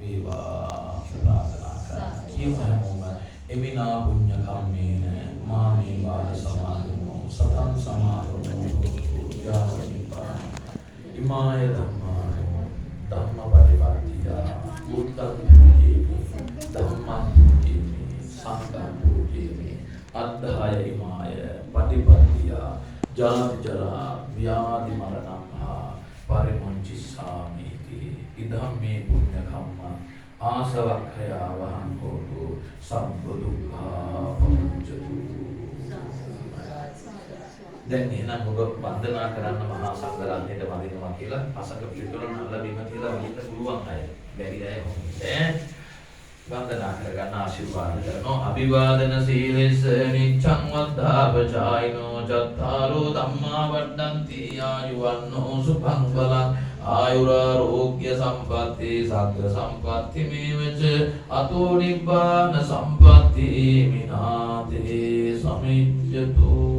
වේවා ප්‍රාර්ථනා කරා. කියමු හැමෝම එමිනා පුඤ්ඤ කම්මේන මාමේ වාද සමාදමෝ සතං සමාදමෝ යාවනිපාන ඉමාය ධම්මානෝ ධම්මපටිපත්තිය බුද්ධං පූජේමි ධම්මං පූජේමි සංඝං පූජේමි අද්ධාය ඉමාය පටිපත්තිය ජාති ජරා ව්‍යාධි මරණං පරිමුංචිස්සාමි ඉදම් මේ පුණ්‍ය කම්ම ආසවක්ඛයා වහං හෝතු සම්බ දුක්ඛා පමුච්චතු. දැන් එහෙනම් ඔබ වන්දනා කරන්න මහා සංඝරත්නයට වදිනවා කියලා පසඟ පිළිතුරන අල්ල බිම තියලා වදින්න පුළුවන් අය. බැරි අය හොඳේ වන්දනා කරගන්න ආශිර්වාද කරනවා. අභිවාදන සීලෙස නිච්ඡං වද්ධාපචායිනෝ චත්තාරෝ ධම්මා වඩ්ඩන්ති ආයුවන්නෝ සුඛං බලං ආයුරාෝග්‍ය සම්පatti සග්ග සම්පatti මේවච අතෝ නිබ්බාන සම්පatti මිනාතේ සමිජ්ජතු.